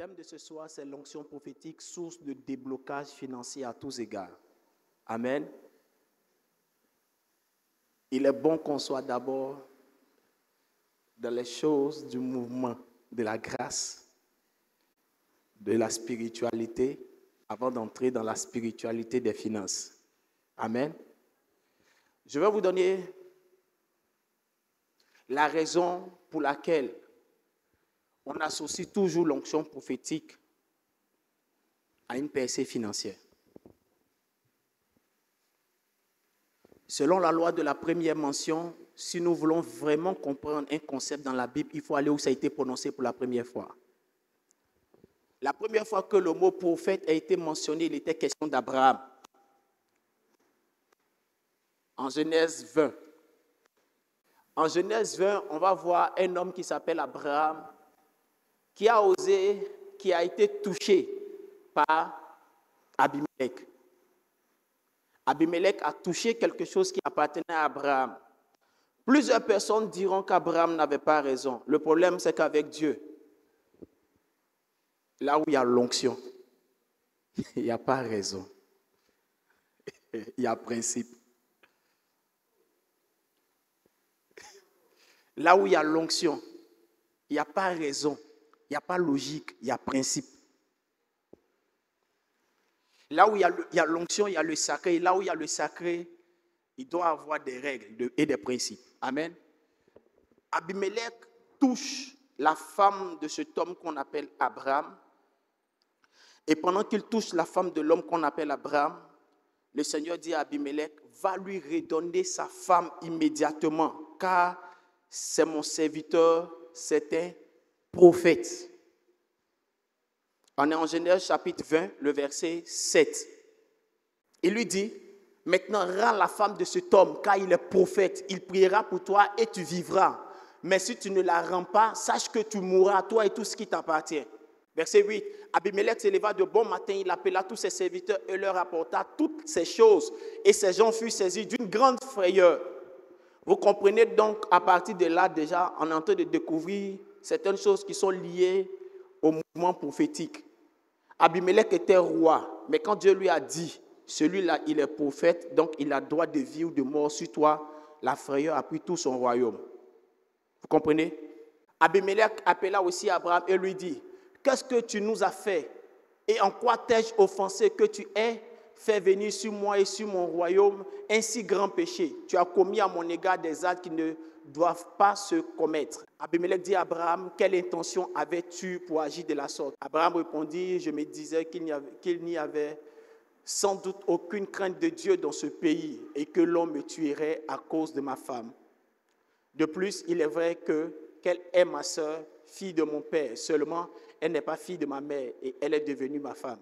thème de ce soir, c'est l'onction prophétique, source de déblocage financier à tous égards. Amen. Il est bon qu'on soit d'abord dans les choses du mouvement, de la grâce, de la spiritualité, avant d'entrer dans la spiritualité des finances. Amen. Je vais vous donner la raison pour laquelle on associe toujours l'onction prophétique à une percée financière. Selon la loi de la première mention, si nous voulons vraiment comprendre un concept dans la Bible, il faut aller où ça a été prononcé pour la première fois. La première fois que le mot prophète a été mentionné, il était question d'Abraham. En Genèse 20. En Genèse 20, on va voir un homme qui s'appelle Abraham, qui a été touché par Abimelech. Abimelech a touché quelque chose qui appartenait à Abraham. Plusieurs personnes diront qu'Abraham n'avait pas raison. Le problème, c'est qu'avec Dieu, là où il y a l'onction, il n'y a pas raison. Il y a principe. Là où il y a l'onction, il n'y a pas raison. Il n'y a pas logique, il y a principe. Là où il y a l'onction, il y a le sacré. Et là où il y a le sacré, il doit avoir des règles et des principes. Amen. Abimelech touche la femme de cet homme qu'on appelle Abraham. Et pendant qu'il touche la femme de l'homme qu'on appelle Abraham, le Seigneur dit à Abimelech, va lui redonner sa femme immédiatement, car c'est mon serviteur, c'est un prophète. On est en Genèse chapitre 20, le verset 7. Il lui dit, maintenant rends la femme de cet homme, car il est prophète. Il priera pour toi et tu vivras. Mais si tu ne la rends pas, sache que tu mourras, toi et tout ce qui t'appartient. Verset 8. Abimelech s'éleva de bon matin, il appela tous ses serviteurs et leur apporta toutes ces choses. Et ces gens furent saisis d'une grande frayeur. Vous comprenez donc, à partir de là, déjà, on est en train de découvrir certaines choses qui sont liées au mouvement prophétique. Abimelech était roi, mais quand Dieu lui a dit, celui-là, il est prophète, donc il a droit de vie ou de mort sur toi, la frayeur a pris tout son royaume. Vous comprenez? Abimelech appela aussi Abraham et lui dit, qu'est-ce que tu nous as fait et en quoi t'ai-je offensé que tu aies fait venir sur moi et sur mon royaume un si grand péché? Tu as commis à mon égard des actes qui ne doivent pas se commettre. Abimelech dit à Abraham, quelle intention avais-tu pour agir de la sorte? Abraham répondit, je me disais qu'il n'y avait sans doute aucune crainte de Dieu dans ce pays et que l'on me tuerait à cause de ma femme. De plus, il est vrai qu'elle est ma sœur, fille de mon père, seulement elle n'est pas fille de ma mère et elle est devenue ma femme.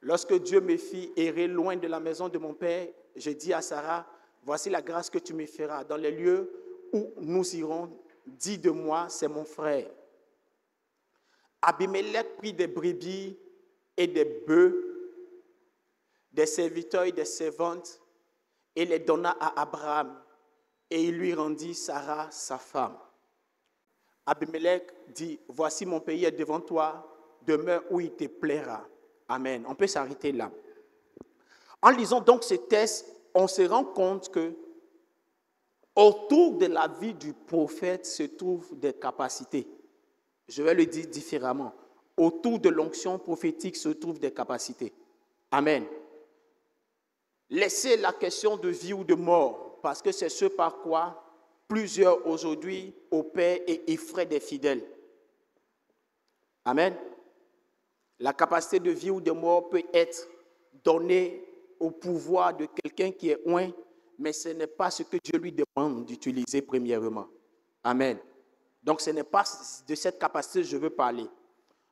Lorsque Dieu me fit errer loin de la maison de mon père, je dis à Sarah, voici la grâce que tu me feras. Dans les lieux où nous irons, dis de moi, c'est mon frère. Abimelech prit des brebis et des bœufs, des serviteurs et des servantes, et les donna à Abraham, et il lui rendit Sarah, sa femme. Abimelech dit, voici mon pays est devant toi, demeure où il te plaira. Amen. On peut s'arrêter là. En lisant donc ce texte, on se rend compte que autour de la vie du prophète se trouvent des capacités. Je vais le dire différemment. Autour de l'onction prophétique se trouvent des capacités. Amen. Laissez la question de vie ou de mort, parce que c'est ce par quoi plusieurs aujourd'hui opèrent et effraient des fidèles. Amen. La capacité de vie ou de mort peut être donnée au pouvoir de quelqu'un qui est oint, mais ce n'est pas ce que Dieu lui demande d'utiliser premièrement. Amen. Donc ce n'est pas de cette capacité que je veux parler.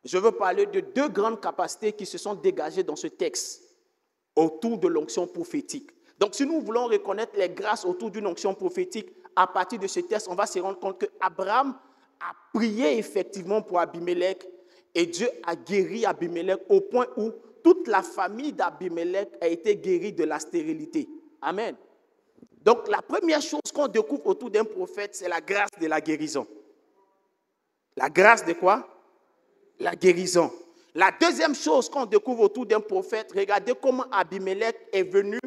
Je veux parler de deux grandes capacités qui se sont dégagées dans ce texte autour de l'onction prophétique. Donc si nous voulons reconnaître les grâces autour d'une onction prophétique, à partir de ce texte, on va se rendre compte qu'Abraham a prié effectivement pour Abimelech et Dieu a guéri Abimelech au point où toute la famille d'Abimelech a été guérie de la stérilité. Amen. Donc la première chose qu'on découvre autour d'un prophète, c'est la grâce de la guérison. La grâce de quoi? La guérison. La deuxième chose qu'on découvre autour d'un prophète, regardez comment Abimelech est venu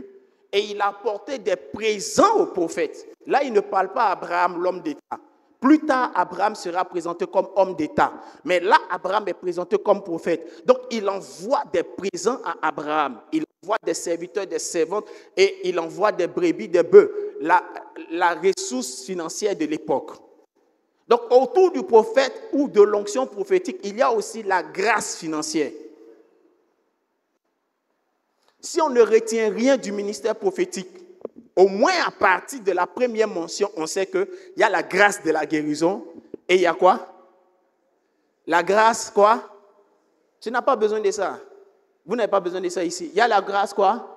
et il a apporté des présents au prophète. Là, il ne parle pas à Abraham, l'homme d'État. Plus tard, Abraham sera présenté comme homme d'État. Mais là, Abraham est présenté comme prophète. Donc, il envoie des présents à Abraham. Il envoie des serviteurs, des servantes et il envoie des brebis, des bœufs. La ressource financière de l'époque. Donc, autour du prophète ou de l'onction prophétique, il y a aussi la grâce financière. Si on ne retient rien du ministère prophétique, au moins à partir de la première mention, on sait qu'il y a la grâce de la guérison et il y a quoi? La grâce quoi? Tu n'as pas besoin de ça. Vous n'avez pas besoin de ça ici. Il y a la grâce quoi?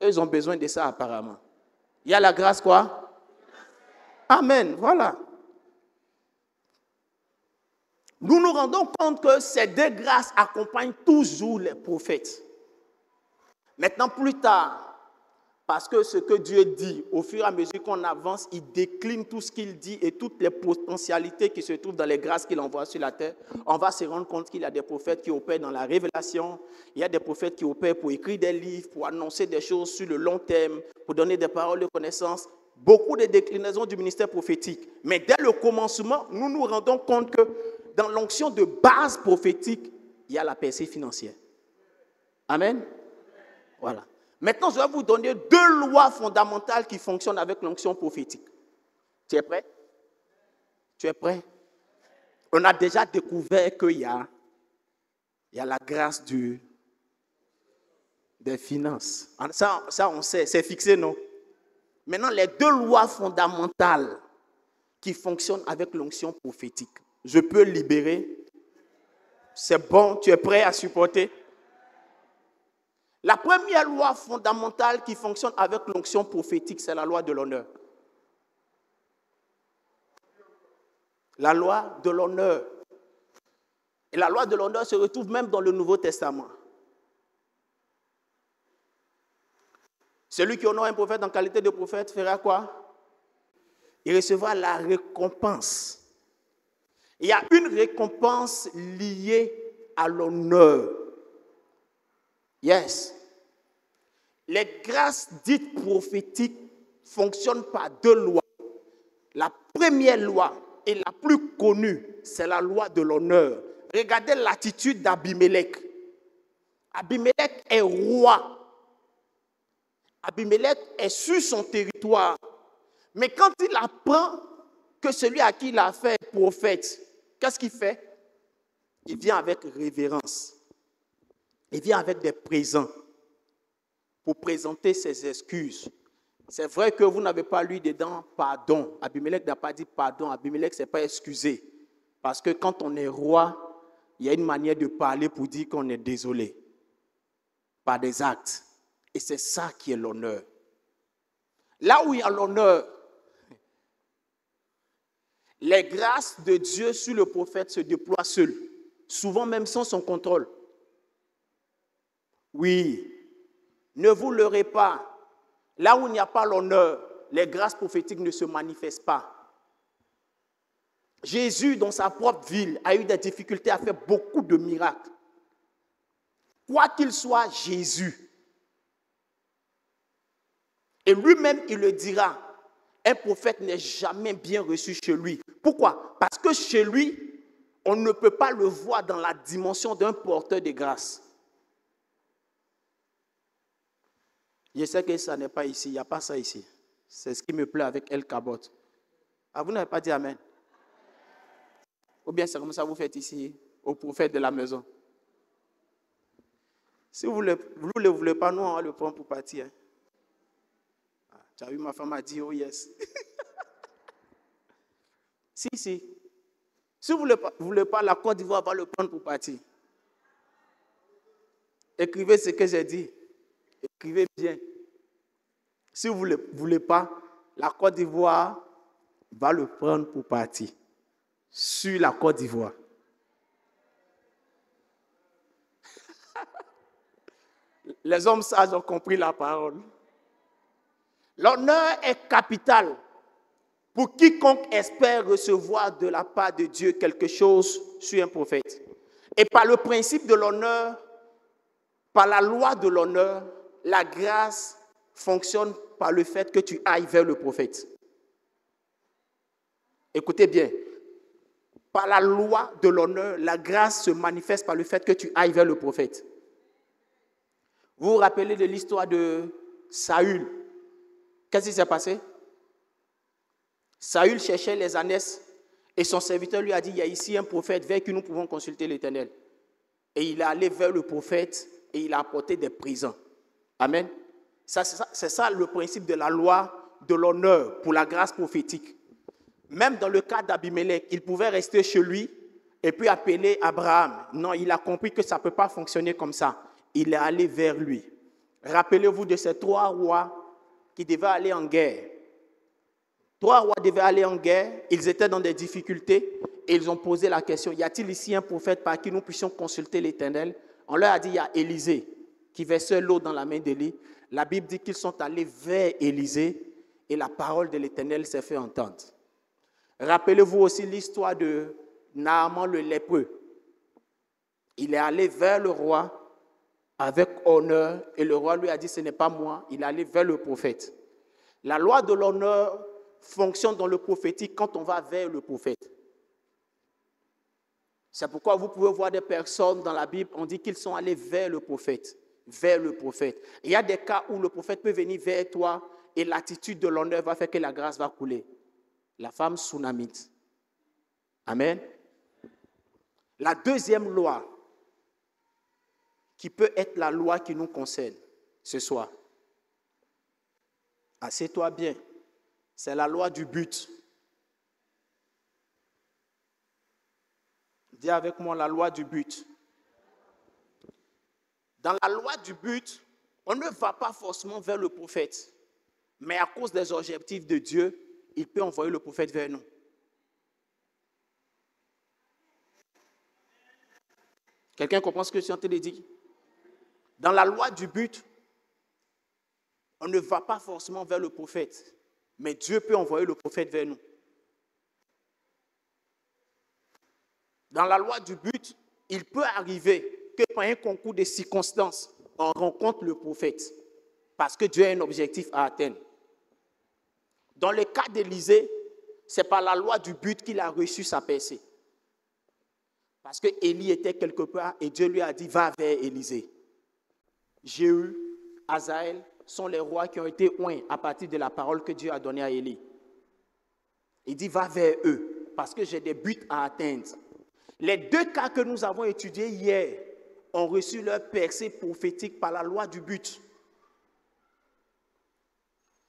Eux, ils ont besoin de ça apparemment. Il y a la grâce quoi? Amen, voilà. Nous nous rendons compte que ces deux grâces accompagnent toujours les prophètes. Maintenant, plus tard, parce que ce que Dieu dit, au fur et à mesure qu'on avance, il décline tout ce qu'il dit et toutes les potentialités qui se trouvent dans les grâces qu'il envoie sur la terre. On va se rendre compte qu'il y a des prophètes qui opèrent dans la révélation, il y a des prophètes qui opèrent pour écrire des livres, pour annoncer des choses sur le long terme, pour donner des paroles de connaissance. Beaucoup de déclinaisons du ministère prophétique. Mais dès le commencement, nous nous rendons compte que dans l'onction de base prophétique, il y a la percée financière. Amen. Voilà. Maintenant, je vais vous donner deux lois fondamentales qui fonctionnent avec l'onction prophétique. Tu es prêt? Tu es prêt? On a déjà découvert qu'il y a la grâce des finances. Ça, on sait, c'est fixé, non? Maintenant, les deux lois fondamentales qui fonctionnent avec l'onction prophétique. Je peux libérer. C'est bon, tu es prêt à supporter? La première loi fondamentale qui fonctionne avec l'onction prophétique, c'est la loi de l'honneur. La loi de l'honneur. Et la loi de l'honneur se retrouve même dans le Nouveau Testament. Celui qui honore un prophète en qualité de prophète fera quoi? Il recevra la récompense. Il y a une récompense liée à l'honneur. Yes. Les grâces dites prophétiques fonctionnent par deux lois. La première loi et la plus connue, c'est la loi de l'honneur. Regardez l'attitude d'Abimelech. Abimelech est roi. Abimelech est sur son territoire. Mais quand il apprend que celui à qui il a affaire est prophète, qu'est-ce qu'il fait? Il vient avec révérence. Il vient avec des présents pour présenter ses excuses. C'est vrai que vous n'avez pas lu dedans pardon. Abimelech n'a pas dit pardon. Abimelech ne s'est pas excusé. Parce que quand on est roi, il y a une manière de parler pour dire qu'on est désolé. Par des actes. Et c'est ça qui est l'honneur. Là où il y a l'honneur, les grâces de Dieu sur le prophète se déploient seules. Souvent même sans son contrôle. Oui, ne vous leurrez pas. Là où il n'y a pas l'honneur, les grâces prophétiques ne se manifestent pas. Jésus, dans sa propre ville, a eu des difficultés à faire beaucoup de miracles. Quoi qu'il soit, Jésus. Et lui-même, il le dira, un prophète n'est jamais bien reçu chez lui. Pourquoi? Parce que chez lui, on ne peut pas le voir dans la dimension d'un porteur de grâce. Je sais que ça n'est pas ici, il n'y a pas ça ici. C'est ce qui me plaît avec El Kabot. Ah, vous n'avez pas dit Amen? Ou bien c'est comme ça que vous faites ici, au prophète de la maison. Si vous ne le voulez pas, nous on va le prendre pour partir. Hein. Ah, tu as vu, ma femme a dit, oh yes. Si. Si vous ne voulez pas, la Côte d'Ivoire va le prendre pour partir. Écrivez ce que j'ai dit. Écrivez bien. Si vous ne voulez pas, la Côte d'Ivoire va le prendre pour partir. Sur la Côte d'Ivoire. Les hommes sages ont compris la parole. L'honneur est capital Pour quiconque espère recevoir de la part de Dieu quelque chose sur un prophète. Et par le principe de l'honneur, par la loi de l'honneur, la grâce fonctionne par le fait que tu ailles vers le prophète. Écoutez bien. Par la loi de l'honneur, la grâce se manifeste par le fait que tu ailles vers le prophète. Vous vous rappelez de l'histoire de Saül? Qu'est-ce qui s'est passé? Saül cherchait les ânesses et son serviteur lui a dit, il y a ici un prophète vers qui nous pouvons consulter l'Éternel. Et il est allé vers le prophète et il a apporté des présents. Amen. C'est ça le principe de la loi de l'honneur pour la grâce prophétique. Même dans le cas d'Abimelech, il pouvait rester chez lui et puis appeler Abraham. Non, il a compris que ça ne peut pas fonctionner comme ça. Il est allé vers lui. Rappelez-vous de ces 3 rois qui devaient aller en guerre. 3 rois devaient aller en guerre, ils étaient dans des difficultés et ils ont posé la question, y a-t-il ici un prophète par qui nous puissions consulter l'Éternel? On leur a dit, il y a Élisée qui versait l'eau dans la main d'Élie. La Bible dit qu'ils sont allés vers Élisée et la parole de l'Éternel s'est fait entendre. Rappelez-vous aussi l'histoire de Naaman le lépreux. Il est allé vers le roi avec honneur et le roi lui a dit, ce n'est pas moi, il est allé vers le prophète. La loi de l'honneur fonctionne dans le prophétique quand on va vers le prophète. C'est pourquoi vous pouvez voir des personnes dans la Bible, on dit qu'ils sont allés vers le prophète. Vers le prophète. Il y a des cas où le prophète peut venir vers toi et l'attitude de l'honneur va faire que la grâce va couler. La femme Sunamite. Amen. La deuxième loi, qui peut être la loi qui nous concerne ce soir. Assieds-toi bien. C'est la loi du but. Dis avec moi la loi du but. Dans la loi du but, on ne va pas forcément vers le prophète, mais à cause des objectifs de Dieu, il peut envoyer le prophète vers nous. Quelqu'un comprend ce que je suis en train de dire? Dans la loi du but, on ne va pas forcément vers le prophète, mais Dieu peut envoyer le prophète vers nous. Dans la loi du but, il peut arriver que par un concours de circonstances, on rencontre le prophète, parce que Dieu a un objectif à atteindre. Dans le cas d'Élisée, c'est par la loi du but qu'il a reçu sa percée. Parce que Élie était quelque part et Dieu lui a dit, va vers Élisée. Jéhu, Azaël sont les rois qui ont été oints à partir de la parole que Dieu a donnée à Élie. Il dit, va vers eux, parce que j'ai des buts à atteindre. Les 2 cas que nous avons étudiés hier ont reçu leur percée prophétique par la loi du but.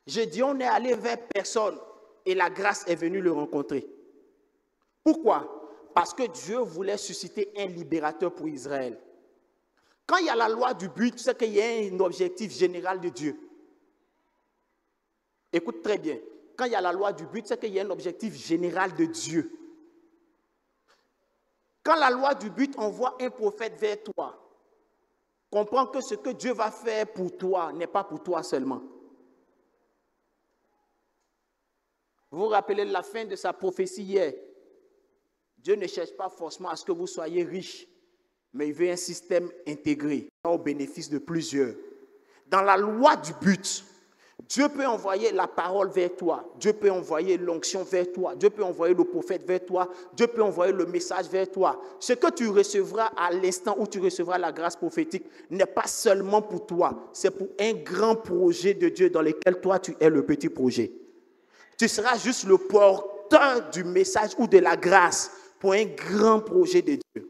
Je dis, on est allé vers personne et la grâce est venue le rencontrer. Pourquoi? Parce que Dieu voulait susciter un libérateur pour Israël. Quand il y a la loi du but, c'est qu'il y a un objectif général de Dieu. Écoute très bien. Quand il y a la loi du but, c'est qu'il y a un objectif général de Dieu. Quand la loi du but envoie un prophète vers toi, comprends que ce que Dieu va faire pour toi n'est pas pour toi seulement. Vous vous rappelez la fin de sa prophétie hier. Dieu ne cherche pas forcément à ce que vous soyez riches, mais il veut un système intégré, au bénéfice de plusieurs. Dans la loi du but, Dieu peut envoyer la parole vers toi, Dieu peut envoyer l'onction vers toi, Dieu peut envoyer le prophète vers toi, Dieu peut envoyer le message vers toi. Ce que tu recevras à l'instant où tu recevras la grâce prophétique n'est pas seulement pour toi, c'est pour un grand projet de Dieu dans lequel toi tu es le petit projet. Tu seras juste le porteur du message ou de la grâce pour un grand projet de Dieu.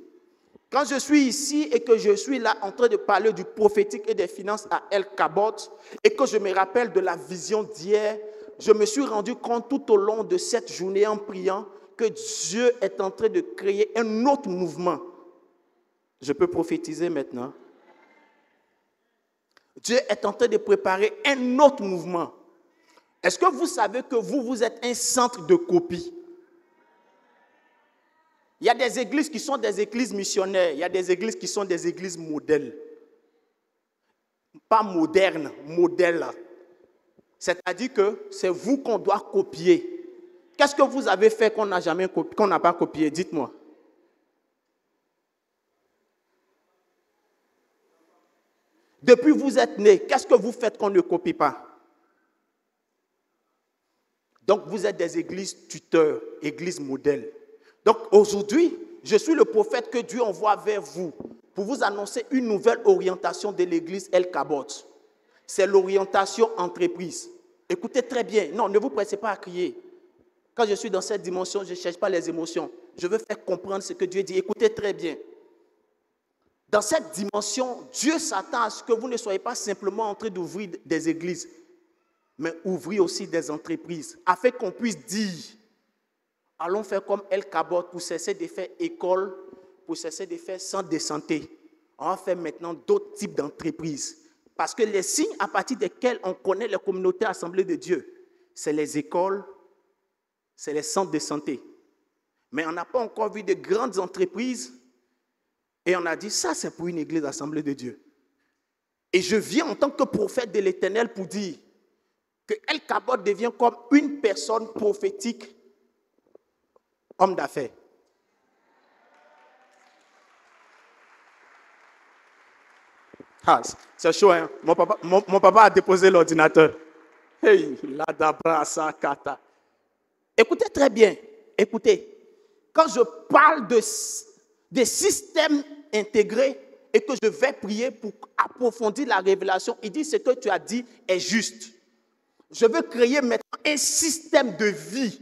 Quand je suis ici et que je suis là en train de parler du prophétique et des finances à El Kabot et que je me rappelle de la vision d'hier, je me suis rendu compte tout au long de cette journée en priant que Dieu est en train de créer un autre mouvement. Je peux prophétiser maintenant. Dieu est en train de préparer un autre mouvement. Est-ce que vous savez que vous êtes un centre de copie? Il y a des églises qui sont des églises missionnaires. Il y a des églises qui sont des églises modèles. Pas modernes, modèles. C'est-à-dire que c'est vous qu'on doit copier. Qu'est-ce que vous avez fait qu'on n'a jamais copié, qu'on n'a pas copié? Dites-moi. Depuis que vous êtes né, qu'est-ce que vous faites qu'on ne copie pas? Donc, vous êtes des églises tuteurs, églises modèles. Donc, aujourd'hui, je suis le prophète que Dieu envoie vers vous pour vous annoncer une nouvelle orientation de l'église El Kabot. C'est l'orientation entreprise. Écoutez très bien. Non, ne vous pressez pas à crier. Quand je suis dans cette dimension, je ne cherche pas les émotions. Je veux faire comprendre ce que Dieu dit. Écoutez très bien. Dans cette dimension, Dieu s'attend à ce que vous ne soyez pas simplement en train d'ouvrir des églises, mais ouvrir aussi des entreprises, afin qu'on puisse dire, allons faire comme El Kabot pour cesser de faire école, pour cesser de faire centre de santé. On va faire maintenant d'autres types d'entreprises. Parce que les signes à partir desquels on connaît les communautés assemblées de Dieu, c'est les écoles, c'est les centres de santé. Mais on n'a pas encore vu de grandes entreprises et on a dit, ça c'est pour une église assemblée de Dieu. Et je viens en tant que prophète de l'Éternel pour dire que El Kabot devient comme une personne prophétique, homme d'affaires. Ah, c'est chaud, hein? Mon papa a déposé l'ordinateur. Hey, la dabra sa kata. Écoutez très bien, écoutez. Quand je parle de systèmes intégrés et que je vais prier pour approfondir la révélation, il dit ce que tu as dit est juste. Je veux créer maintenant un système de vie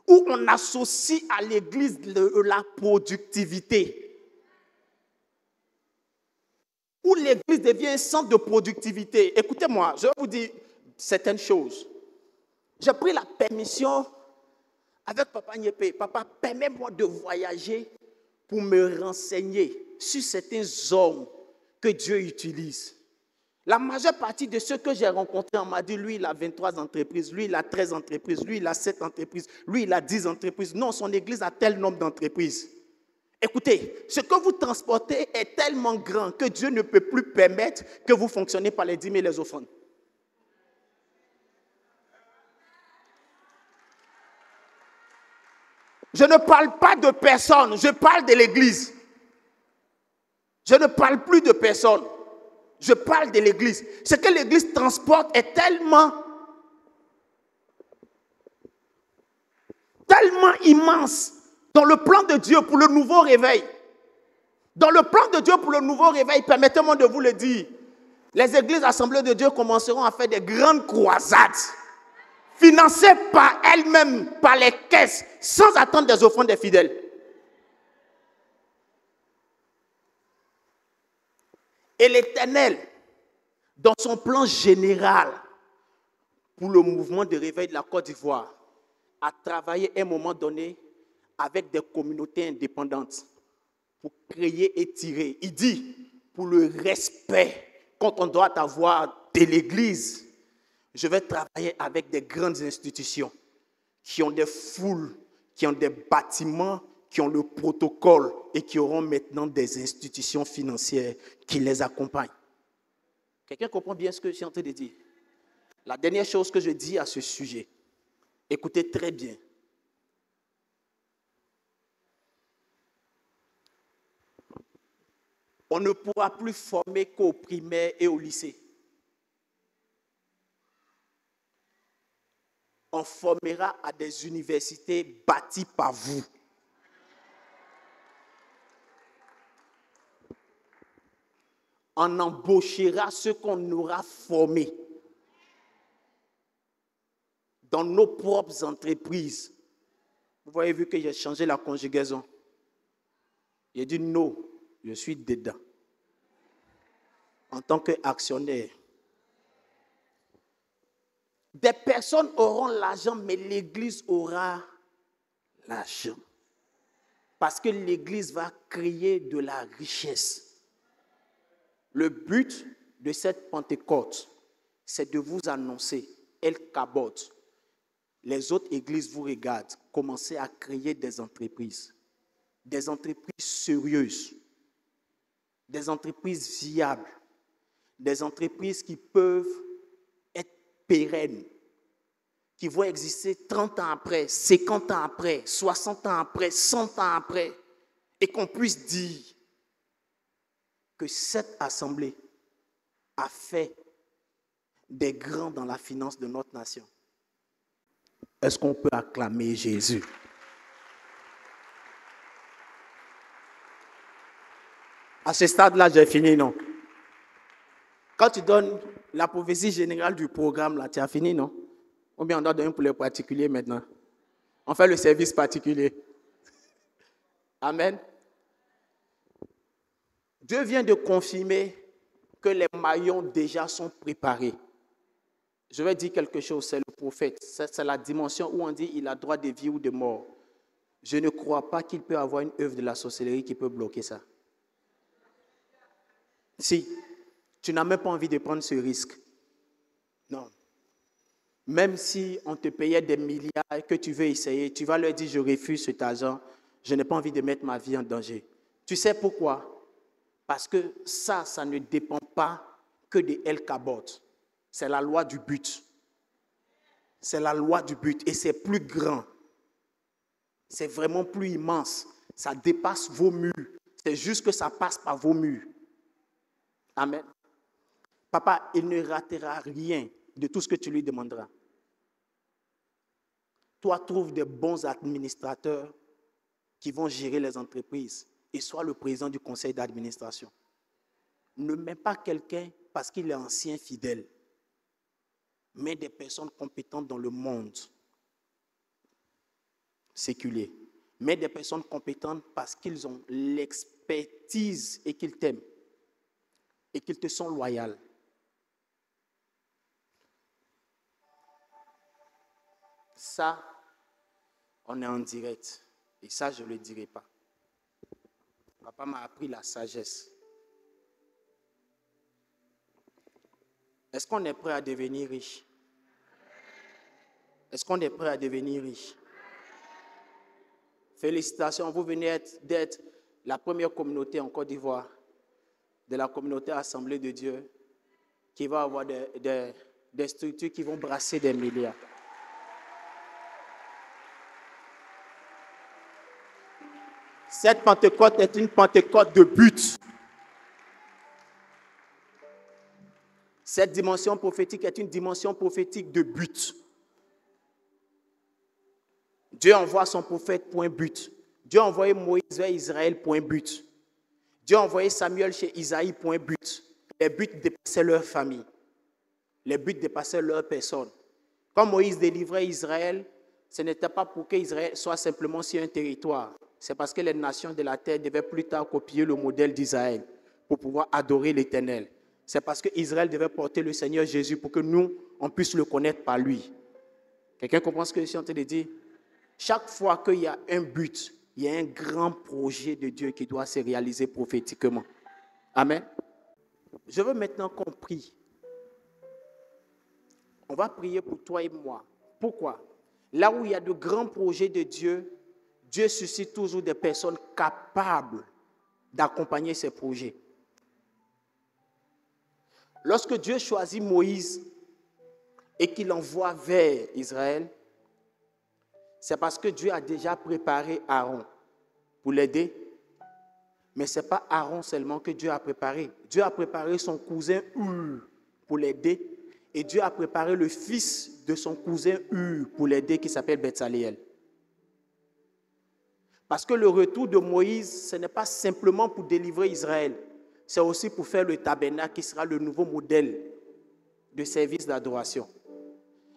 où on associe à l'église la productivité. Où l'église devient un centre de productivité. Écoutez-moi, je vais vous dire certaines choses. J'ai pris la permission avec Papa Nyepé. Papa, permets-moi de voyager pour me renseigner sur certains hommes que Dieu utilise. La majeure partie de ceux que j'ai rencontrés, on m'a dit, lui, il a 23 entreprises, lui, il a 13 entreprises, lui, il a 7 entreprises, lui, il a 10 entreprises. Non, son église a tel nombre d'entreprises. Écoutez, ce que vous transportez est tellement grand que Dieu ne peut plus permettre que vous fonctionnez par les dîmes et les offrandes. Je ne parle pas de personne, je parle de l'église. Je ne parle plus de personne, je parle de l'église. Ce que l'église transporte est tellement immense dans le plan de Dieu pour le nouveau réveil. Dans le plan de Dieu pour le nouveau réveil, permettez-moi de vous le dire, les églises assemblées de Dieu commenceront à faire des grandes croisades, financées par elles-mêmes, par les caisses, sans attendre des offrandes des fidèles. Et l'Éternel, dans son plan général pour le mouvement de réveil de la Côte d'Ivoire, a travaillé à un moment donné avec des communautés indépendantes pour créer et tirer. Il dit, pour le respect, quand on doit avoir de l'Église, je vais travailler avec des grandes institutions qui ont des foules, qui ont des bâtiments, qui ont le protocole et qui auront maintenant des institutions financières qui les accompagnent. Quelqu'un comprend bien ce que je suis en train de dire? La dernière chose que je dis à ce sujet, écoutez très bien. On ne pourra plus former qu'au primaire et au lycée. On formera à des universités bâties par vous. On embauchera ceux qu'on aura formés dans nos propres entreprises. Vous voyez, vu que j'ai changé la conjugaison. J'ai dit non, je suis dedans. En tant qu'actionnaire. Des personnes auront l'argent, mais l'Église aura l'argent. Parce que l'Église va créer de la richesse. Le but de cette Pentecôte, c'est de vous annoncer, El Kabot. Les autres églises vous regardent, commencez à créer des entreprises sérieuses, des entreprises viables, des entreprises qui peuvent être pérennes. qui vont exister 30 ans après, 50 ans après, 60 ans après, 100 ans après, et qu'on puisse dire que cette assemblée a fait des grands dans la finance de notre nation. Est-ce qu'on peut acclamer Jésus? À ce stade-là, j'ai fini, non? Quand tu donnes la prophétie générale du programme, là, tu as fini, non? Ou bien on doit donner pour les particuliers maintenant? On fait le service particulier. Amen. Dieu vient de confirmer que les maillons déjà sont préparés. Je vais dire quelque chose, c'est le prophète. C'est la dimension où on dit il a droit de vie ou de mort. Je ne crois pas qu'il peut avoir une œuvre de la sorcellerie qui peut bloquer ça. Si, tu n'as même pas envie de prendre ce risque. Non. Même si on te payait des milliards et que tu veux essayer, tu vas leur dire je refuse cet argent, je n'ai pas envie de mettre ma vie en danger. Tu sais pourquoi? Parce que ça ne dépend pas que de El Kabod. C'est la loi du but. C'est la loi du but et c'est plus grand. C'est vraiment plus immense. Ça dépasse vos murs. C'est juste que ça passe par vos murs. Amen. Papa, il ne ratera rien de tout ce que tu lui demanderas. Toi, trouve des bons administrateurs qui vont gérer les entreprises et sois le président du conseil d'administration. Ne mets pas quelqu'un parce qu'il est ancien fidèle, mais des personnes compétentes dans le monde séculier. Mais des personnes compétentes parce qu'ils ont l'expertise et qu'ils t'aiment et qu'ils te sont loyaux. Ça, on est en direct. Et ça, je ne le dirai pas. Papa m'a appris la sagesse. Est-ce qu'on est prêt à devenir riche? Est-ce qu'on est prêt à devenir riche? Félicitations, vous venez d'être la première communauté en Côte d'Ivoire, de la communauté Assemblée de Dieu, qui va avoir des structures qui vont brasser des milliards. Cette Pentecôte est une Pentecôte de but. Cette dimension prophétique est une dimension prophétique de but. Dieu envoie son prophète, point but. Dieu a envoyé Moïse vers Israël, point but. Dieu a envoyé Samuel chez Isaïe, point but. Les buts dépassaient leur famille. Les buts dépassaient leur personne. Quand Moïse délivrait Israël, ce n'était pas pour qu'Israël soit simplement sur un territoire. C'est parce que les nations de la terre devaient plus tard copier le modèle d'Israël pour pouvoir adorer l'Éternel. C'est parce qu'Israël devait porter le Seigneur Jésus pour que nous, on puisse le connaître par lui. Quelqu'un comprend ce que je suis en train de dire? Chaque fois qu'il y a un but, il y a un grand projet de Dieu qui doit se réaliser prophétiquement. Amen. Je veux maintenant qu'on prie. On va prier pour toi et moi. Pourquoi? Là où il y a de grands projets de Dieu, Dieu suscite toujours des personnes capables d'accompagner ces projets. Lorsque Dieu choisit Moïse et qu'il l'envoie vers Israël, c'est parce que Dieu a déjà préparé Aaron pour l'aider. Mais ce n'est pas Aaron seulement que Dieu a préparé. Dieu a préparé son cousin Hur pour l'aider. Et Dieu a préparé le fils de son cousin Hur pour l'aider qui s'appelle Betsaleel. Parce que le retour de Moïse, ce n'est pas simplement pour délivrer Israël. C'est aussi pour faire le tabernacle qui sera le nouveau modèle de service d'adoration.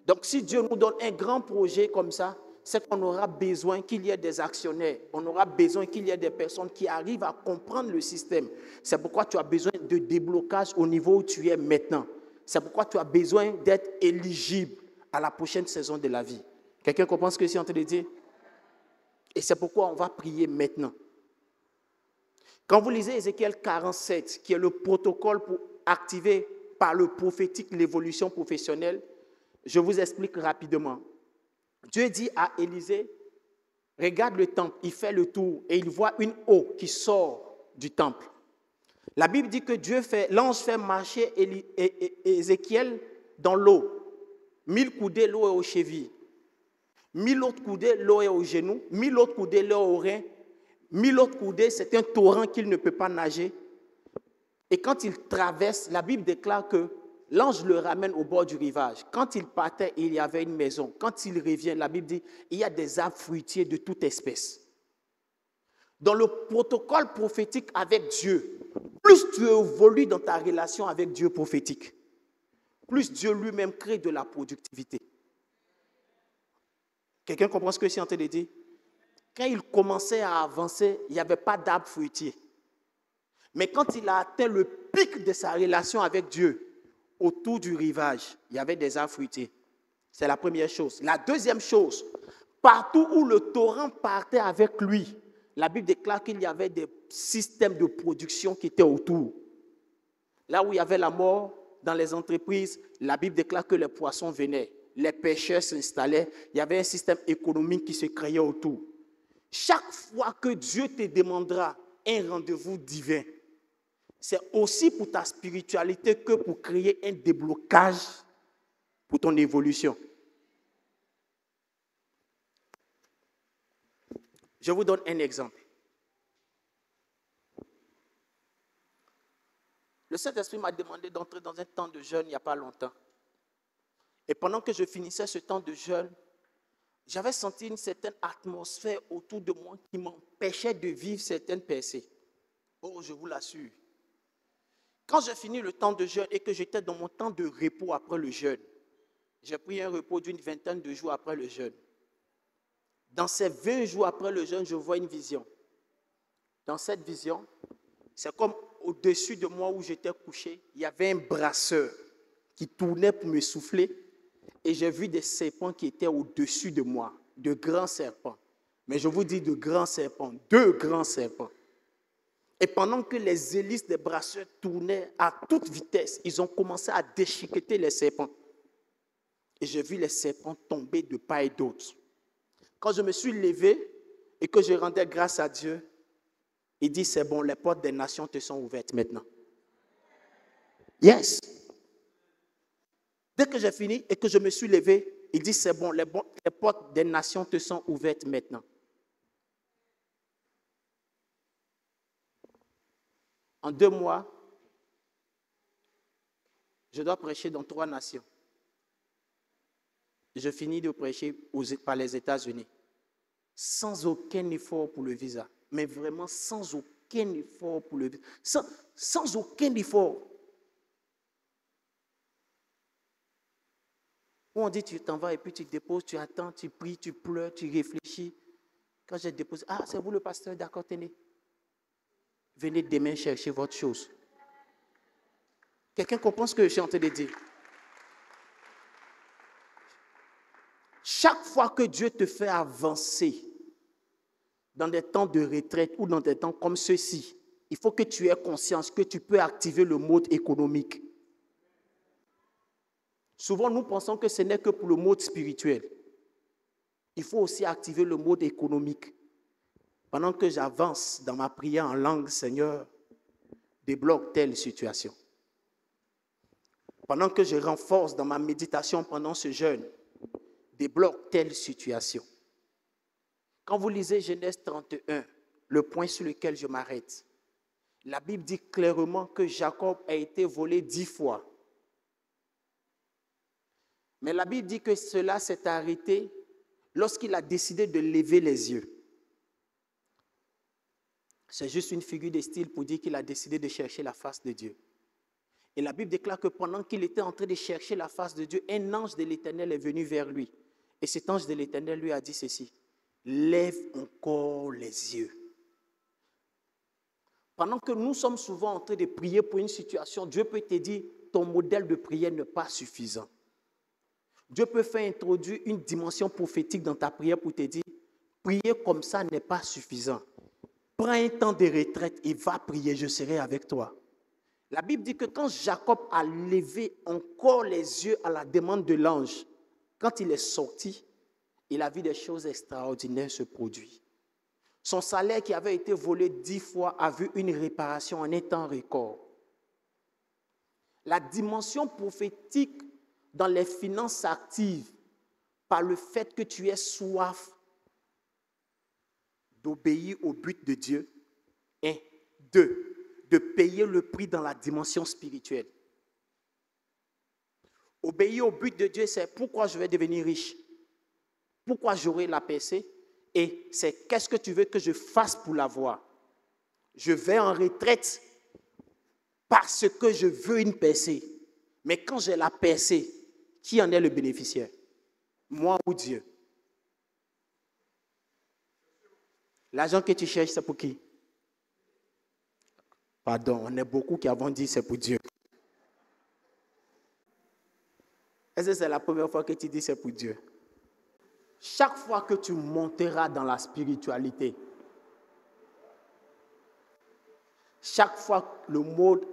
Donc si Dieu nous donne un grand projet comme ça, c'est qu'on aura besoin qu'il y ait des actionnaires. On aura besoin qu'il y ait des personnes qui arrivent à comprendre le système. C'est pourquoi tu as besoin de déblocage au niveau où tu es maintenant. C'est pourquoi tu as besoin d'être éligible à la prochaine saison de la vie. Quelqu'un comprend ce que je suis en train de dire? Et c'est pourquoi on va prier maintenant. Quand vous lisez Ézéchiel 47, qui est le protocole pour activer par le prophétique l'évolution professionnelle, je vous explique rapidement. Dieu dit à Élisée, regarde le temple, il fait le tour et il voit une eau qui sort du temple. La Bible dit que l'ange fait marcher Ézéchiel dans l'eau. 1000 coudées, l'eau est aux chevilles. 1000 autres coudées, l'eau est aux genoux. 1000 autres coudées, l'eau est aux reins. 1000 autres coudées, c'est un torrent qu'il ne peut pas nager. Et quand il traverse, la Bible déclare que l'ange le ramène au bord du rivage. Quand il partait, il y avait une maison. Quand il revient, la Bible dit, il y a des arbres fruitiers de toute espèce. Dans le protocole prophétique avec Dieu, plus tu évolues dans ta relation avec Dieu prophétique, plus Dieu lui-même crée de la productivité. Quelqu'un comprend ce que je suis en train de dire? Quand il commençait à avancer, il n'y avait pas d'arbre fruitier. Mais quand il a atteint le pic de sa relation avec Dieu, autour du rivage, il y avait des arbres fruitiers. C'est la première chose. La deuxième chose, partout où le torrent partait avec lui, la Bible déclare qu'il y avait des systèmes de production qui étaient autour. Là où il y avait la mort, dans les entreprises, la Bible déclare que les poissons venaient, les pêcheurs s'installaient, il y avait un système économique qui se créait autour. Chaque fois que Dieu te demandera un rendez-vous divin, c'est aussi pour ta spiritualité que pour créer un déblocage pour ton évolution. Je vous donne un exemple. Le Saint-Esprit m'a demandé d'entrer dans un temps de jeûne il n'y a pas longtemps. Et pendant que je finissais ce temps de jeûne, j'avais senti une certaine atmosphère autour de moi qui m'empêchait de vivre certaines percées. Oh, je vous l'assure. Quand j'ai fini le temps de jeûne et que j'étais dans mon temps de repos après le jeûne, j'ai pris un repos d'une vingtaine de jours après le jeûne. Dans ces 20 jours après le jeûne, je vois une vision. Dans cette vision, c'est comme au-dessus de moi où j'étais couché, il y avait un brasseur qui tournait pour me souffler et j'ai vu des serpents qui étaient au-dessus de moi, de grands serpents. Mais je vous dis de grands serpents, 2 grands serpents. Et pendant que les hélices des brasseurs tournaient à toute vitesse, ils ont commencé à déchiqueter les serpents. Et j'ai vu les serpents tomber de part et d'autre. Quand je me suis levé et que je rendais grâce à Dieu, il dit, c'est bon, les portes des nations te sont ouvertes maintenant. Yes. Dès que j'ai fini et que je me suis levé, il dit, c'est bon, les portes des nations te sont ouvertes maintenant. En 2 mois, je dois prêcher dans 3 nations. Je finis de prêcher par les États-Unis. Sans aucun effort pour le visa. Mais vraiment sans aucun effort pour le visa. Sans aucun effort. Où on dit tu t'en vas et puis tu déposes, tu attends, tu pries, tu pleures, tu réfléchis. Quand j'ai déposé, ah c'est vous le pasteur, d'accord, tenez. Venez demain chercher votre chose. Quelqu'un comprend ce que je suis en train de dire? Chaque fois que Dieu te fait avancer dans des temps de retraite ou dans des temps comme ceux-ci, il faut que tu aies conscience que tu peux activer le mode économique. Souvent, nous pensons que ce n'est que pour le mode spirituel. Il faut aussi activer le mode économique. Pendant que j'avance dans ma prière en langue, Seigneur, débloque telle situation. Pendant que je renforce dans ma méditation pendant ce jeûne, débloque telle situation. Quand vous lisez Genèse 31, le point sur lequel je m'arrête, la Bible dit clairement que Jacob a été volé 10 fois. Mais la Bible dit que cela s'est arrêté lorsqu'il a décidé de lever les yeux. C'est juste une figure de style pour dire qu'il a décidé de chercher la face de Dieu. Et la Bible déclare que pendant qu'il était en train de chercher la face de Dieu, un ange de l'Éternel est venu vers lui. Et cet ange de l'Éternel lui a dit ceci, « Lève encore les yeux. » Pendant que nous sommes souvent en train de prier pour une situation, Dieu peut te dire, ton modèle de prière n'est pas suffisant. Dieu peut faire introduire une dimension prophétique dans ta prière pour te dire, prier comme ça n'est pas suffisant. Prends un temps de retraite et va prier, je serai avec toi. La Bible dit que quand Jacob a levé encore les yeux à la demande de l'ange, quand il est sorti, il a vu des choses extraordinaires se produire. Son salaire qui avait été volé 10 fois a vu une réparation en un temps record. La dimension prophétique dans les finances s'active par le fait que tu aies soif d'obéir au but de Dieu. 1. 2. De payer le prix dans la dimension spirituelle. Obéir au but de Dieu, c'est pourquoi je vais devenir riche. Pourquoi j'aurai la percée. Et c'est qu'est-ce que tu veux que je fasse pour l'avoir. Je vais en retraite parce que je veux une percée. Mais quand j'ai la percée, qui en est le bénéficiaire? Moi ou Dieu? L'argent que tu cherches, c'est pour qui? Pardon, on est beaucoup qui avons dit c'est pour Dieu. Est-ce que c'est la première fois que tu dis c'est pour Dieu? Chaque fois que tu monteras dans la spiritualité, chaque fois le mode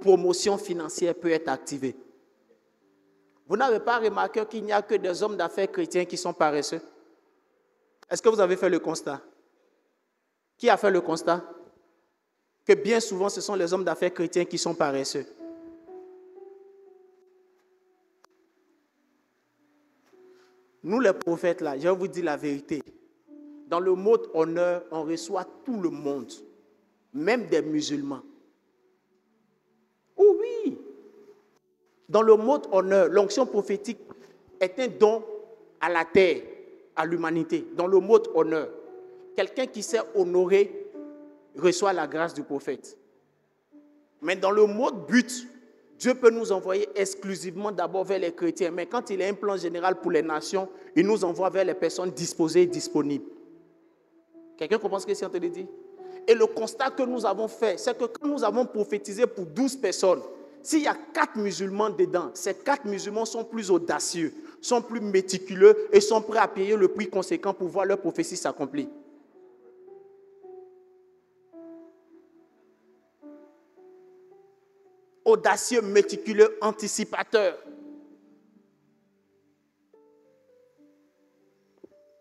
promotion financière peut être activé. Vous n'avez pas remarqué qu'il n'y a que des hommes d'affaires chrétiens qui sont paresseux? Est-ce que vous avez fait le constat? Qui a fait le constat? Que bien souvent, ce sont les hommes d'affaires chrétiens qui sont paresseux. Nous, les prophètes, là, je vais vous dire la vérité. Dans le mode honneur, on reçoit tout le monde, même des musulmans. Oh oui! Dans le mode honneur, l'onction prophétique est un don à la terre, à l'humanité. Dans le mode honneur, quelqu'un qui sait honorer reçoit la grâce du prophète. Mais dans le mode but, Dieu peut nous envoyer exclusivement d'abord vers les chrétiens. Mais quand il a un plan général pour les nations, il nous envoie vers les personnes disposées et disponibles. Quelqu'un comprend ce que c'est en train de dire? Et le constat que nous avons fait, c'est que quand nous avons prophétisé pour 12 personnes, s'il y a 4 musulmans dedans, ces 4 musulmans sont plus audacieux, sont plus méticuleux et sont prêts à payer le prix conséquent pour voir leur prophétie s'accomplir. Audacieux, méticuleux, anticipateur.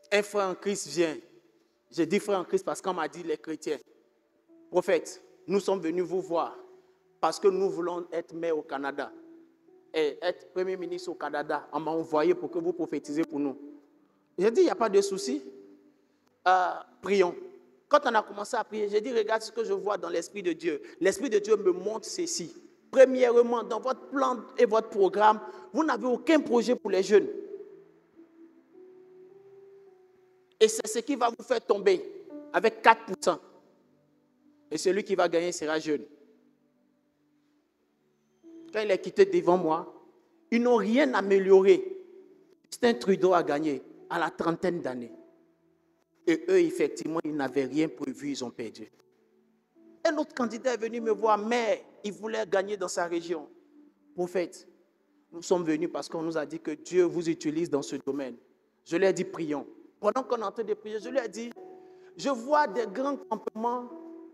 Un frère en Christ vient. J'ai dit frère en Christ parce qu'on m'a dit les chrétiens. Prophète, nous sommes venus vous voir parce que nous voulons être maire au Canada et être premier ministre au Canada. On m'a envoyé pour que vous prophétisez pour nous. J'ai dit, il n'y a pas de souci. Prions. Quand on a commencé à prier, j'ai dit, regarde ce que je vois dans l'Esprit de Dieu. L'Esprit de Dieu me montre ceci. Premièrement, dans votre plan et votre programme, vous n'avez aucun projet pour les jeunes. Et c'est ce qui va vous faire tomber avec 4%. Et celui qui va gagner sera jeune. Quand il est quitté devant moi, ils n'ont rien amélioré. Justin Trudeau a gagné à la 30aine d'années. Et eux, effectivement, ils n'avaient rien prévu, ils ont perdu. Un autre candidat est venu me voir, mais il voulait gagner dans sa région. Prophète, nous sommes venus parce qu'on nous a dit que Dieu vous utilise dans ce domaine. Je lui ai dit, prions. Pendant qu'on est en train de prier, je lui ai dit, je vois des grands campements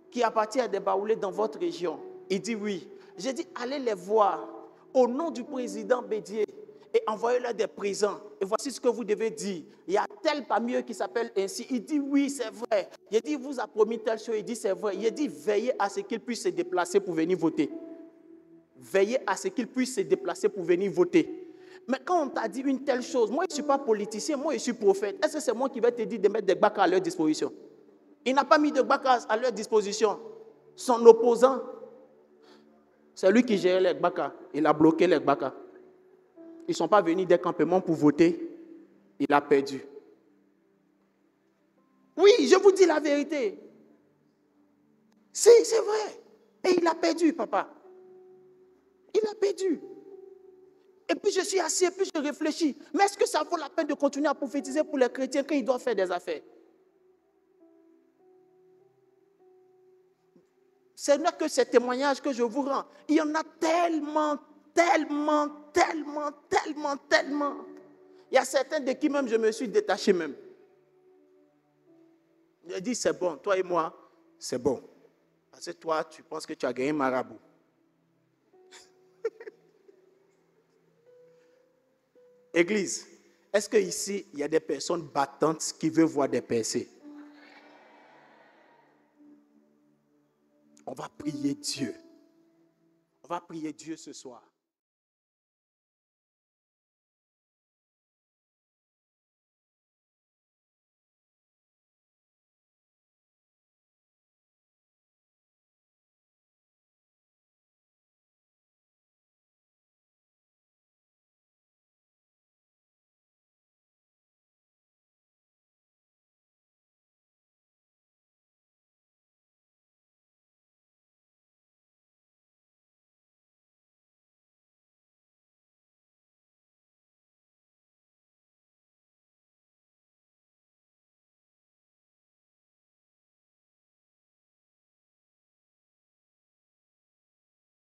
qui appartiennent à des baoulés dans votre région. Il dit oui. J'ai dit, allez les voir au nom du président Bédier et envoyez-leur des présents. Et voici ce que vous devez dire. Il y a tel parmi eux qui s'appelle ainsi. Il dit oui, c'est vrai. Il dit, il vous a promis telle chose. Il dit, c'est vrai. Il dit, veillez à ce qu'il puisse se déplacer pour venir voter. Veillez à ce qu'il puisse se déplacer pour venir voter. Mais quand on t'a dit une telle chose, moi je ne suis pas politicien, moi je suis prophète. Est-ce que c'est moi qui vais te dire de mettre des bacs à leur disposition? Il n'a pas mis de bacs à leur disposition. Son opposant, c'est lui qui gérait les bacs. Il a bloqué les bacs. Ils ne sont pas venus des campements pour voter. Il a perdu. Oui, je vous dis la vérité. Si, c'est vrai. Et il a perdu, papa. Il a perdu. Et puis je suis assis et puis je réfléchis. Mais est-ce que ça vaut la peine de continuer à prophétiser pour les chrétiens quand ils doivent faire des affaires? Ce n'est que ces témoignages que je vous rends. Il y en a tellement. Il y a certains de qui même je me suis détaché même. J'ai dit, c'est bon, toi et moi, c'est bon. Parce que toi, tu penses que tu as gagné marabout. Église, est-ce qu'ici, il y a des personnes battantes qui veulent voir des percées? On va prier Dieu. On va prier Dieu ce soir.